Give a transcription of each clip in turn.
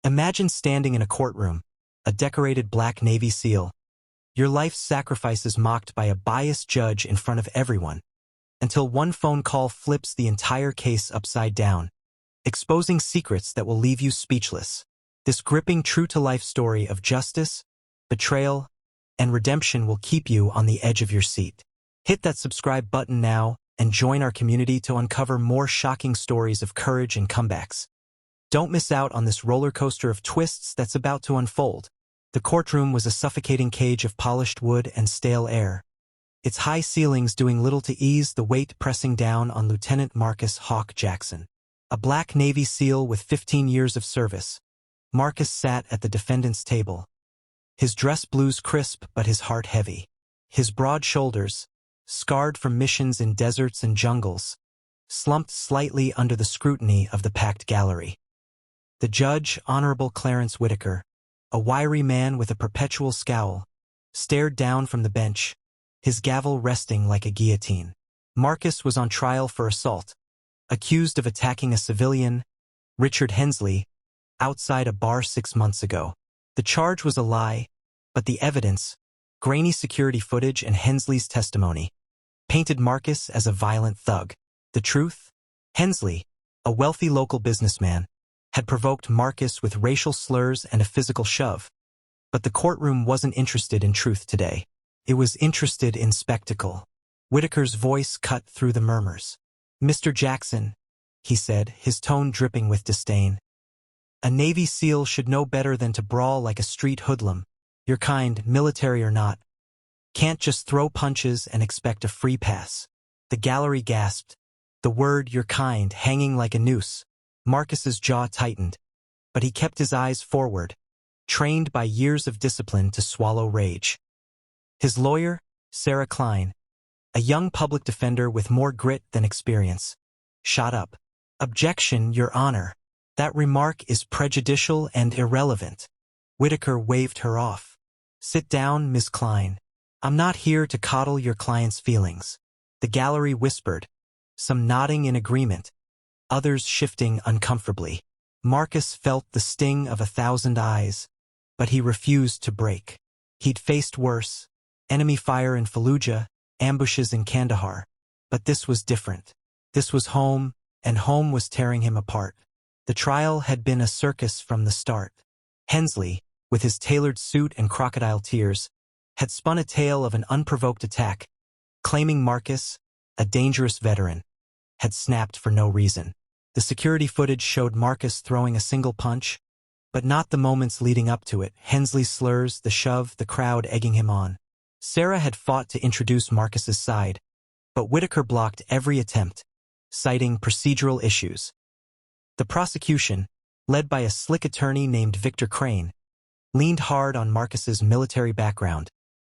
Imagine standing in a courtroom, a decorated black Navy SEAL. Your life's sacrifices mocked by a biased judge in front of everyone, until one phone call flips the entire case upside down, exposing secrets that will leave you speechless. This gripping true-to-life story of justice, betrayal, and redemption will keep you on the edge of your seat. Hit that subscribe button now and join our community to uncover more shocking stories of courage and comebacks. Don't miss out on this roller coaster of twists that's about to unfold. The courtroom was a suffocating cage of polished wood and stale air, its high ceilings doing little to ease the weight pressing down on Lieutenant Marcus "Hawk" Jackson. A black Navy SEAL with 15 years of service, Marcus sat at the defendant's table. His dress blues crisp but his heart heavy. His broad shoulders, scarred from missions in deserts and jungles, slumped slightly under the scrutiny of the packed gallery. The judge, Honorable Clarence Whitaker, a wiry man with a perpetual scowl, stared down from the bench, his gavel resting like a guillotine. Marcus was on trial for assault, accused of attacking a civilian, Richard Hensley, outside a bar 6 months ago. The charge was a lie, but the evidence, grainy security footage and Hensley's testimony, painted Marcus as a violent thug. The truth? Hensley, a wealthy local businessman, had provoked Marcus with racial slurs and a physical shove. But the courtroom wasn't interested in truth today. It was interested in spectacle. Whitaker's voice cut through the murmurs. "Mr. Jackson," he said, his tone dripping with disdain. "A Navy SEAL should know better than to brawl like a street hoodlum. Your kind, military or not, can't just throw punches and expect a free pass." The gallery gasped, the word "your kind" hanging like a noose. Marcus's jaw tightened, but he kept his eyes forward, trained by years of discipline to swallow rage. His lawyer, Sarah Klein, a young public defender with more grit than experience, shot up. "Objection, Your Honor. That remark is prejudicial and irrelevant." Whitaker waved her off. "Sit down, Miss Klein. I'm not here to coddle your client's feelings." The gallery whispered, some nodding in agreement, others shifting uncomfortably. Marcus felt the sting of 1,000 eyes, but he refused to break. He'd faced worse, enemy fire in Fallujah, ambushes in Kandahar. But this was different. This was home, and home was tearing him apart. The trial had been a circus from the start. Hensley, with his tailored suit and crocodile tears, had spun a tale of an unprovoked attack, claiming Marcus, a dangerous veteran, had snapped for no reason. The security footage showed Marcus throwing a single punch, but not the moments leading up to it. Hensley's slurs, the shove, the crowd egging him on. Sarah had fought to introduce Marcus's side, but Whitaker blocked every attempt, citing procedural issues. The prosecution, led by a slick attorney named Victor Crane, leaned hard on Marcus's military background,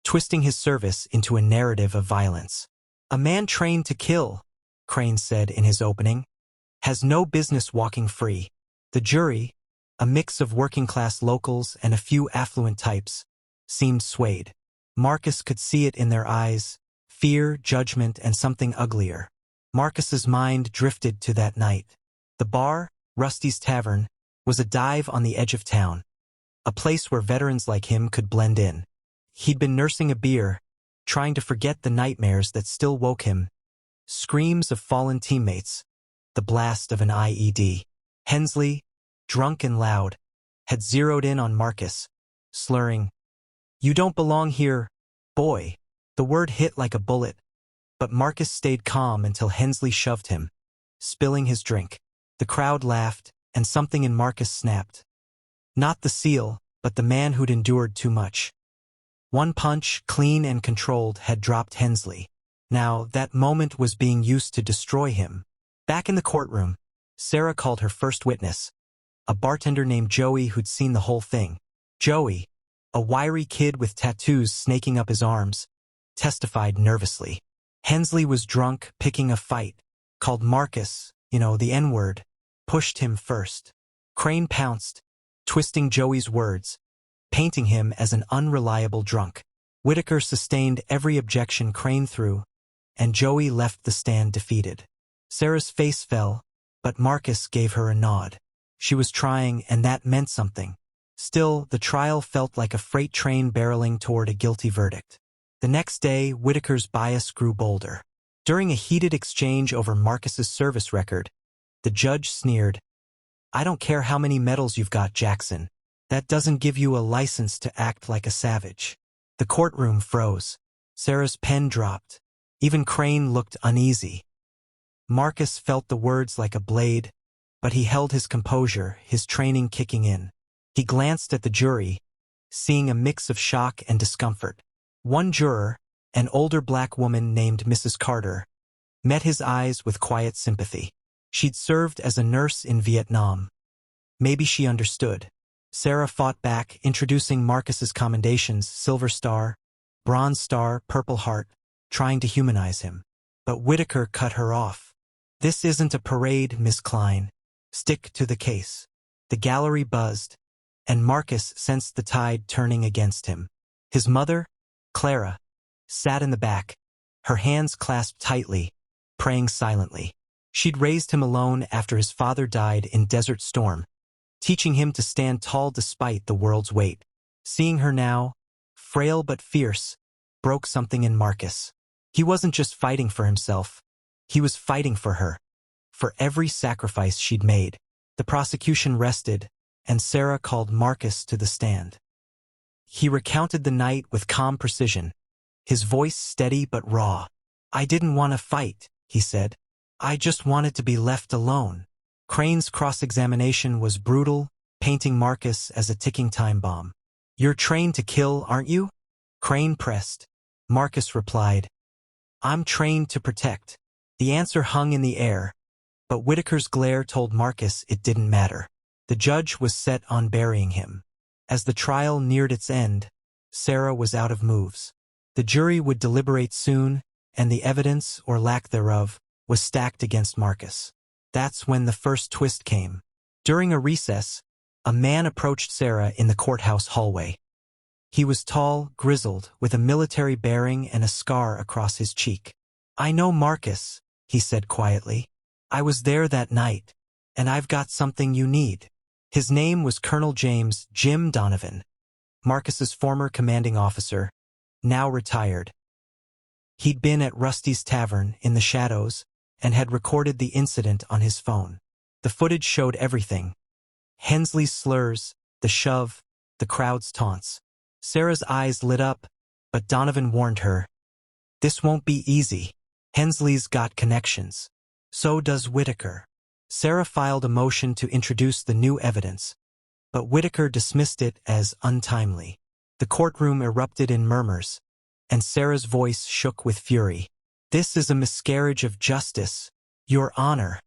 twisting his service into a narrative of violence. "A man trained to kill," Crane said in his opening, "has no business walking free." The jury, a mix of working-class locals and a few affluent types, seemed swayed. Marcus could see it in their eyes, fear, judgment, and something uglier. Marcus's mind drifted to that night. The bar, Rusty's Tavern, was a dive on the edge of town, a place where veterans like him could blend in. He'd been nursing a beer, trying to forget the nightmares that still woke him. Screams of fallen teammates, the blast of an IED. Hensley, drunk and loud, had zeroed in on Marcus, slurring, "You don't belong here, boy." The word hit like a bullet, but Marcus stayed calm until Hensley shoved him, spilling his drink. The crowd laughed, and something in Marcus snapped. Not the SEAL, but the man who'd endured too much. One punch, clean and controlled, had dropped Hensley. Now, that moment was being used to destroy him. Back in the courtroom, Sarah called her first witness, a bartender named Joey who'd seen the whole thing. Joey, a wiry kid with tattoos snaking up his arms, testified nervously. Hensley was drunk, picking a fight, called Marcus, the N-word, pushed him first. Crane pounced, twisting Joey's words, painting him as an unreliable drunk. Whitaker sustained every objection Crane threw, and Joey left the stand defeated. Sarah's face fell, but Marcus gave her a nod. She was trying, and that meant something. Still, the trial felt like a freight train barreling toward a guilty verdict. The next day, Whitaker's bias grew bolder. During a heated exchange over Marcus's service record, the judge sneered, "I don't care how many medals you've got, Jackson. That doesn't give you a license to act like a savage." The courtroom froze. Sarah's pen dropped. Even Crane looked uneasy. Marcus felt the words like a blade, but he held his composure, his training kicking in. He glanced at the jury, seeing a mix of shock and discomfort. One juror, an older black woman named Mrs. Carter, met his eyes with quiet sympathy. She'd served as a nurse in Vietnam. Maybe she understood. Sarah fought back, introducing Marcus's commendations: Silver Star, Bronze Star, Purple Heart, trying to humanize him. But Whitaker cut her off. "This isn't a parade, Miss Klein. Stick to the case." The gallery buzzed, and Marcus sensed the tide turning against him. His mother, Clara, sat in the back, her hands clasped tightly, praying silently. She'd raised him alone after his father died in Desert Storm, teaching him to stand tall despite the world's weight. Seeing her now, frail but fierce, broke something in Marcus. He wasn't just fighting for himself. He was fighting for her, for every sacrifice she'd made. The prosecution rested, and Sarah called Marcus to the stand. He recounted the night with calm precision, his voice steady but raw. "I didn't want to fight," he said. "I just wanted to be left alone." Crane's cross-examination was brutal, painting Marcus as a ticking time bomb. "You're trained to kill, aren't you?" Crane pressed. Marcus replied, "I'm trained to protect." The answer hung in the air, but Whitaker's glare told Marcus it didn't matter. The judge was set on burying him. As the trial neared its end, Sarah was out of moves. The jury would deliberate soon, and the evidence, or lack thereof, was stacked against Marcus. That's when the first twist came. During a recess, a man approached Sarah in the courthouse hallway. He was tall, grizzled, with a military bearing and a scar across his cheek. "I know Marcus," he said quietly. "I was there that night, and I've got something you need." His name was Colonel James "Jim" Donovan, Marcus's former commanding officer, now retired. He'd been at Rusty's Tavern in the shadows and had recorded the incident on his phone. The footage showed everything: Hensley's slurs, the shove, the crowd's taunts. Sarah's eyes lit up, but Donovan warned her, "This won't be easy. Hensley's got connections. So does Whitaker." Sarah filed a motion to introduce the new evidence, but Whitaker dismissed it as untimely. The courtroom erupted in murmurs, and Sarah's voice shook with fury. "This is a miscarriage of justice, Your Honor."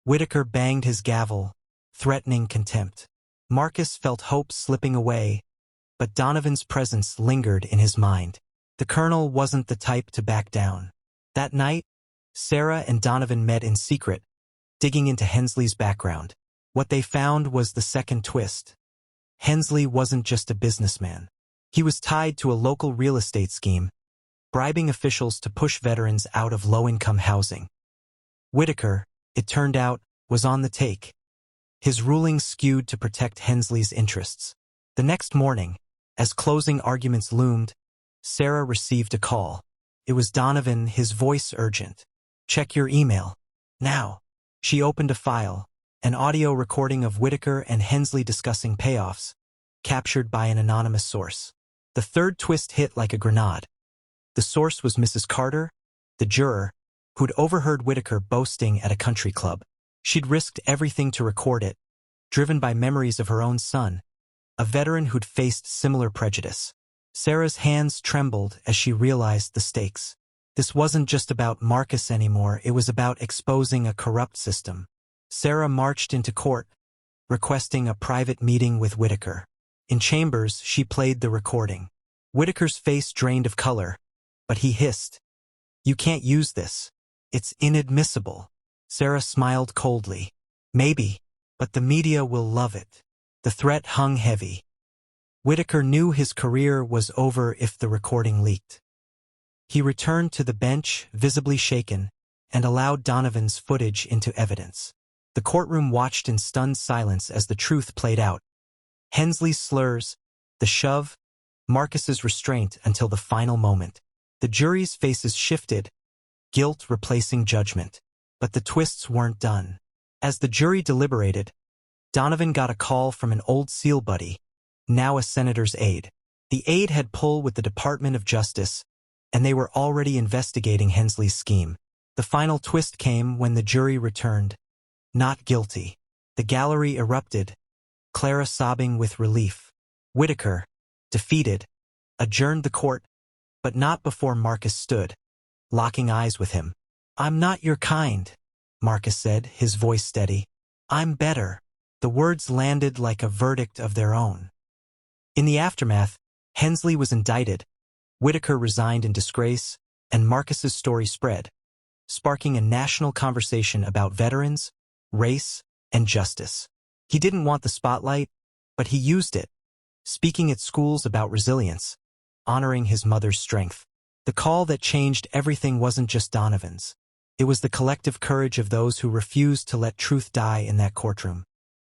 Whitaker banged his gavel, threatening contempt. Marcus felt hope slipping away, but Donovan's presence lingered in his mind. The colonel wasn't the type to back down. That night, Sarah and Donovan met in secret, digging into Hensley's background. What they found was the second twist. Hensley wasn't just a businessman. He was tied to a local real estate scheme, bribing officials to push veterans out of low-income housing. Whitaker, it turned out, was on the take. His rulings skewed to protect Hensley's interests. The next morning, as closing arguments loomed, Sarah received a call. It was Donovan, his voice urgent. "Check your email. Now." She opened a file, an audio recording of Whitaker and Hensley discussing payoffs, captured by an anonymous source. The third twist hit like a grenade. The source was Mrs. Carter, the juror, who'd overheard Whitaker boasting at a country club. She'd risked everything to record it, driven by memories of her own son, a veteran who'd faced similar prejudice. Sarah's hands trembled as she realized the stakes. This wasn't just about Marcus anymore, it was about exposing a corrupt system. Sarah marched into court, requesting a private meeting with Whitaker. In chambers, she played the recording. Whitaker's face drained of color, but he hissed, "You can't use this. It's inadmissible." Sarah smiled coldly. "Maybe, but the media will love it." The threat hung heavy. Whitaker knew his career was over if the recording leaked. He returned to the bench, visibly shaken, and allowed Donovan's footage into evidence. The courtroom watched in stunned silence as the truth played out. Hensley's slurs, the shove, Marcus's restraint until the final moment. The jury's faces shifted, guilt replacing judgment. But the twists weren't done. As the jury deliberated, Donovan got a call from an old SEAL buddy, now a senator's aide. The aide had pull with the Department of Justice, and they were already investigating Hensley's scheme. The final twist came when the jury returned. Not guilty. The gallery erupted, Clara sobbing with relief. Whitaker, defeated, adjourned the court, but not before Marcus stood, locking eyes with him. "I'm not your kind," Marcus said, his voice steady. "I'm better." The words landed like a verdict of their own. In the aftermath, Hensley was indicted, Whitaker resigned in disgrace, and Marcus's story spread, sparking a national conversation about veterans, race, and justice. He didn't want the spotlight, but he used it, speaking at schools about resilience, honoring his mother's strength. The call that changed everything wasn't just Donovan's. It was the collective courage of those who refused to let truth die in that courtroom.